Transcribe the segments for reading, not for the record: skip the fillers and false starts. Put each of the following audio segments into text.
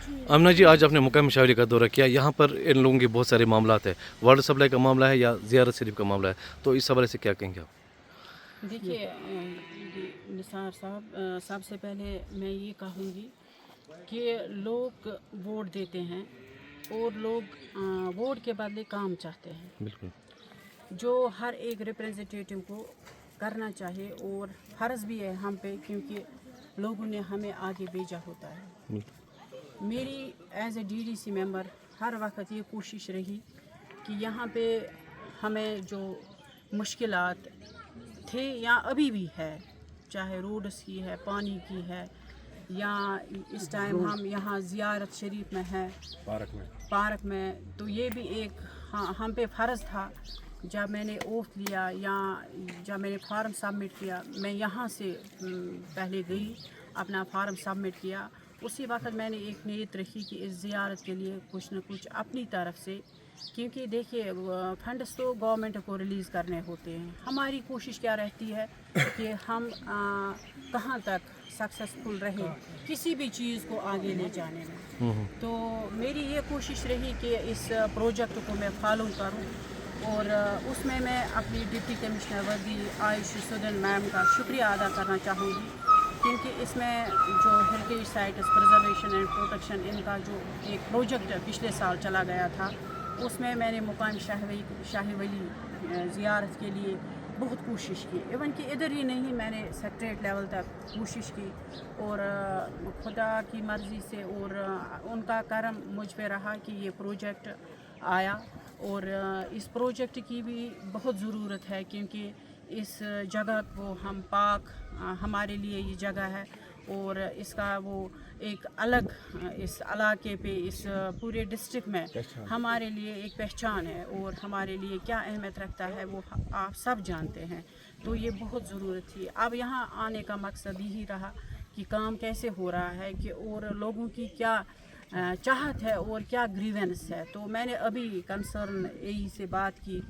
आमना जी, आज आपने मुकामी मुशावरे का दौरा किया। यहाँ पर इन लोगों के बहुत सारे मामलात हैं। वाटर सप्लाई का मामला है या ज़ियारत शरीफ का मामला है, तो इस हवाले से क्या कहेंगे आप? देखिए निसार साहब, सबसे पहले मैं ये कहूँगी कि लोग वोट देते हैं और लोग वोट के बदले काम चाहते हैं, बिल्कुल। जो हर एक रिप्रेजेंटेटिव को करना चाहिए और फ़र्ज़ भी है हम पे, क्योंकि लोगों ने हमें आगे भेजा होता है। बिल्कुल। मेरी एज ए डीडीसी मेंबर हर वक्त ये कोशिश रही कि यहाँ पे हमें जो मुश्किलात थे या अभी भी है, चाहे रोड्स की है, पानी की है, या इस टाइम हम यहाँ ज़ियारत शरीफ में है, पार्क में, तो ये भी एक हम पे फ़र्ज़ था। जब मैंने ओथ लिया या जब मैंने फार्म सबमिट किया, मैं यहाँ से पहले गई, अपना फार्म सबमिट किया। उसी वक्त मैंने एक नीयत रखी कि इस ज़ियारत के लिए कुछ न कुछ अपनी तरफ से, क्योंकि देखिए फंड्स तो गवर्नमेंट को रिलीज़ करने होते हैं। हमारी कोशिश क्या रहती है कि हम कहाँ तक सक्सेसफुल रहे किसी भी चीज़ को आगे ले जाने में। तो मेरी ये कोशिश रही कि इस प्रोजेक्ट को मैं फॉलो करूँ, और उसमें मैं अपनी डिप्टी कमिश्नर वर्दी आयुष सुदन मैम का शुक्रिया अदा करना चाहूँगी, क्योंकि इसमें जो heritage sites preservation and protection, इनका जो एक प्रोजेक्ट पिछले साल चला गया था, उसमें मैंने मुकामी शाही वली ज़ियारत के लिए बहुत कोशिश की। इवन कि इधर ही नहीं, मैंने सेक्रेटरीट लेवल तक कोशिश की, और खुदा की मर्ज़ी से और उनका करम मुझ पे रहा कि ये प्रोजेक्ट आया। और इस प्रोजेक्ट की भी बहुत ज़रूरत है, क्योंकि इस जगह को हम पाक, हमारे लिए ये जगह है, और इसका वो एक अलग इस इलाके पे, इस पूरे डिस्ट्रिक्ट में हमारे लिए एक पहचान है, और हमारे लिए क्या अहमियत रखता है वो आप सब जानते हैं। तो ये बहुत ज़रूरत थी। अब यहाँ आने का मकसद यही रहा कि काम कैसे हो रहा है, कि और लोगों की क्या चाहत है और क्या ग्रीवेंस है। तो मैंने अभी कंसर्न एई से बात की,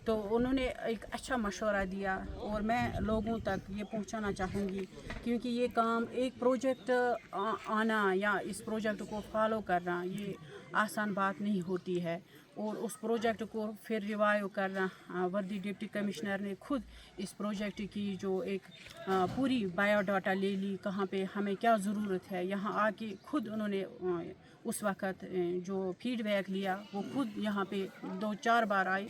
तो उन्होंने एक अच्छा मशवरा दिया, और मैं लोगों तक ये पहुंचाना चाहूँगी, क्योंकि ये काम एक प्रोजेक्ट आना या इस प्रोजेक्ट को फॉलो करना ये आसान बात नहीं होती है, और उस प्रोजेक्ट को फिर रिवाइव करना। वर्दी डिप्टी कमिश्नर ने खुद इस प्रोजेक्ट की जो एक पूरी बायोडाटा ले ली, कहाँ पे हमें क्या ज़रूरत है। यहाँ आके खुद उन्होंने उस वक़्त जो फीडबैक लिया, वो खुद यहाँ पे 2-4 बार आए।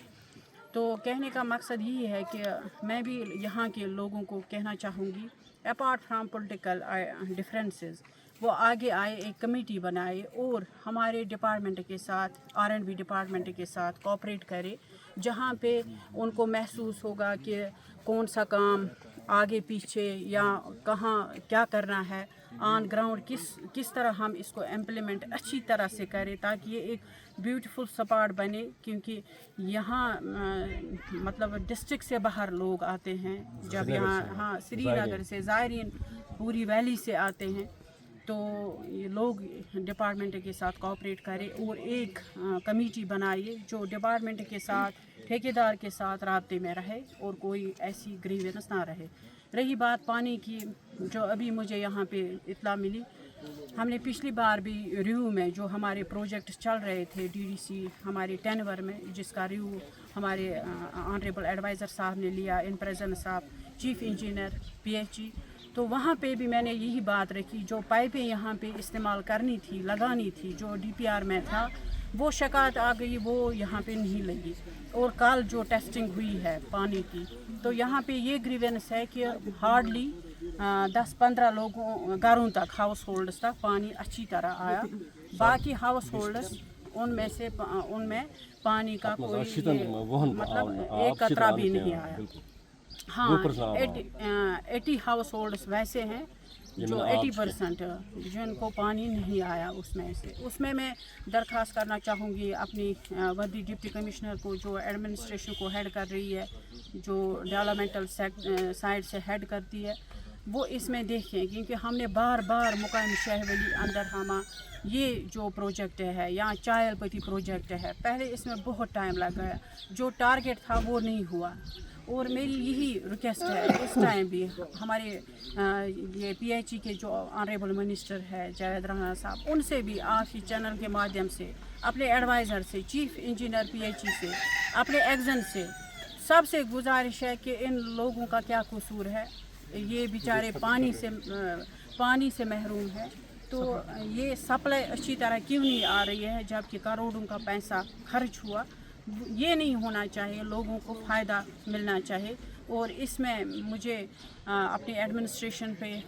तो कहने का मकसद यही है कि मैं भी यहाँ के लोगों को कहना चाहूँगी, अपार्ट फ्राम पॉलिटिकल डिफरेंसेस, वो आगे आए, एक कमेटी बनाए, और हमारे डिपार्टमेंट के साथ, R&B डिपार्टमेंट के साथ कोऑपरेट करे, जहाँ पे उनको महसूस होगा कि कौन सा काम आगे पीछे या कहाँ क्या करना है, ऑन ग्राउंड किस तरह हम इसको इम्प्लीमेंट अच्छी तरह से करें, ताकि ये एक ब्यूटीफुल स्पॉट बने। क्योंकि यहाँ मतलब डिस्ट्रिक्ट से बाहर लोग आते हैं, जब यहाँ हाँ श्रीनगर से ज़ायरीन पूरी वैली से आते हैं, तो ये लोग डिपार्टमेंट के साथ कोऑपरेट करें, और एक कमेटी बनाइए जो डिपार्टमेंट के साथ, ठेकेदार के साथ राब्ते में रहे, और कोई ऐसी ग्रीवेंस ना रहे। रही बात पानी की, जो अभी मुझे यहाँ पे इत्तला मिली, हमने पिछली बार भी रिव्यू में जो हमारे प्रोजेक्ट चल रहे थे डीडीसी हमारे टेनवर में, जिसका रिव्यू हमारे ऑनरेबल एडवाइज़र साहब ने लिया, in presence of chief engineer PHE, तो वहाँ पे भी मैंने यही बात रखी, जो पाइपें यहाँ पे इस्तेमाल करनी थी, लगानी थी, जो DPR में था, वो शिकायत आ गई, वो यहाँ पे नहीं लगी। और कल जो टेस्टिंग हुई है पानी की, तो यहाँ पे ये ग्रीवेंस है कि हार्डली 10-15 लोगों घरों तक, हाउस होल्ड्स तक पानी अच्छी तरह आया। बाकी हाउस होल्ड्स उनमें पानी का कोई मतलब एक कतरा भी नहीं आया। हाँ, 80 हाउस होल्ड्स वैसे हैं जो 80% जिनको पानी नहीं आया उसमें मैं दरख्वास्त करना चाहूँगी अपनी वर्दी डिप्टी कमिश्नर को, जो एडमिनिस्ट्रेशन को हेड कर रही है, जो डेवलपमेंटल साइड से हेड करती है, वो इसमें देखें। क्योंकि हमने बार बार मुकामी शहवली अंदर हमा ये जो प्रोजेक्ट है या चायलपति प्रोजेक्ट है, पहले इसमें बहुत टाइम लग गया, जो टारगेट था वो नहीं हुआ, اور میری یہی ریکویسٹ ہے اس ٹائم بھی ہمارے یہ پی ایچ ای کے جو آنریبل منسٹر ہے جاوید رانا صاحب، ان سے بھی آپ ہی چینل کے مادھیم سے، اپنے ایڈوائزر سے، chief engineer P H E سے، اپنے ایگزن سے، سب سے گزارش ہے کہ ان لوگوں کا کیا قصور ہے، یہ بیچارے پانی سے محروم ہے، تو یہ سپلائی اچھی طرح کیوں نہیں آ رہی ہے جبکہ کروڑوں کا پیسہ خرچ ہوا. یہ نہیں ہونا چاہیے، لوگوں کو فائدہ ملنا چاہیے. اور اس میں مجھے اپنی ایڈمنسٹریشن پہ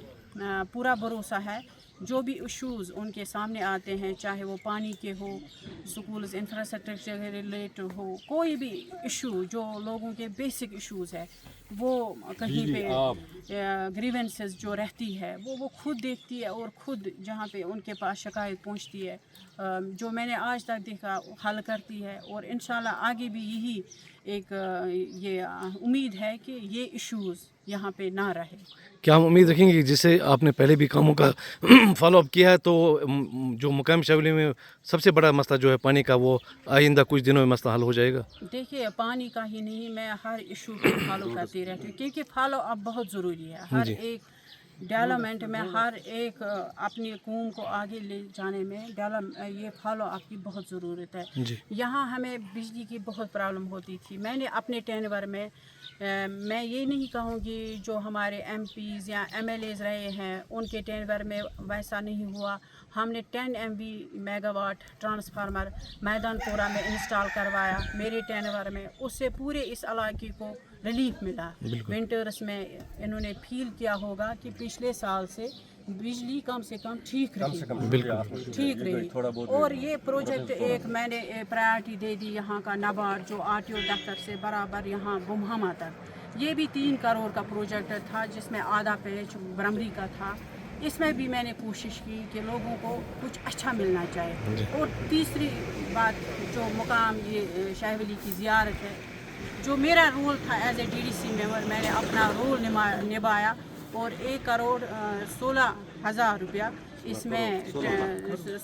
پورا بھروسہ ہے. جو بھی ایشوز ان کے سامنے آتے ہیں، چاہے وہ پانی کے ہو، سکولز انفراسٹرکچر کے ریلیٹڈ ہو، کوئی بھی ایشو جو لوگوں کے بیسک ایشوز ہے، وہ کہیں پہ گریونسز جو رہتی ہے وہ خود دیکھتی ہے اور خود جہاں پہ ان کے پاس شکایت پہنچتی ہے، جو میں نے آج تک دیکھا حل کرتی ہے. اور انشاءاللہ آگے بھی یہی ایک یہ امید ہے کہ یہ ایشوز یہاں پہ نہ رہے. کیا ہم امید رکھیں گے کہ جسے آپ نے پہلے بھی کاموں کا فالو اپ کیا ہے تو جو مقامی شاولی میں سب سے بڑا مسئلہ جو ہے پانی کا، وہ آئندہ کچھ دنوں میں مسئلہ حل ہو جائے گا؟ دیکھیے، پانی کا ہی نہیں، میں ہر ایشو کو فالو کرتی رہتی ہوں کیونکہ فالو اپ بہت ضروری ہے. ہر ایک ڈیولپمنٹ میں، ہر ایک اپنی قوم کو آگے لے جانے میں یہ فالو اپ کی بہت ضرورت ہے. یہاں ہمیں بجلی کی بہت پرابلم ہوتی تھی. میں نے اپنے ٹینور میں، میں یہ نہیں کہوں گی جو ہمارے ایم پیز یا ایم ایل ایز رہے ہیں ان کے ٹینور میں ویسا نہیں ہوا. ہم نے 10 MV میگا واٹ ٹرانسفارمر میدان پورہ میں انسٹال کروایا میرے ٹینور میں. اس سے پورے اس علاقے کو ریلیف ملا. ونٹرس میں انہوں نے فیل کیا ہوگا کہ پچھلے سال سے بجلی کم سے کم ٹھیک رہی. اور یہ پروجیکٹ ایک میں نے پرائرٹی دے دی یہاں کا نبارڈ جو RTO دفتر سے برابر یہاں بمہما تک. یہ بھی 3 کروڑ کا پروجیکٹ تھا جس میں آدھا پیچ برمری کا تھا. اس میں بھی میں نے کوشش کی کہ لوگوں کو کچھ اچھا ملنا چاہیے. اور تیسری بات جو مقام یہ شاہ ولی کی زیارت ہے، جو میرا رول تھا ایز اے DDC ممبر، میں نے اپنا رول نبھایا اور 1,16,00,000 روپیہ اس میں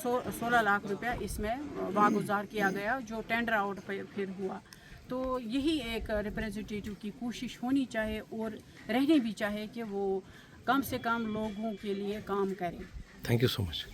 16 لاکھ روپیہ اس میں واگزار کیا گیا جو ٹینڈر آؤٹ پھر ہوا. تو یہی ایک ریپریزنٹیٹیو کی کوشش ہونی چاہیے اور رہنی بھی چاہیے کہ وہ کم سے کم لوگوں کے لیے کام کریں. Thank you so much.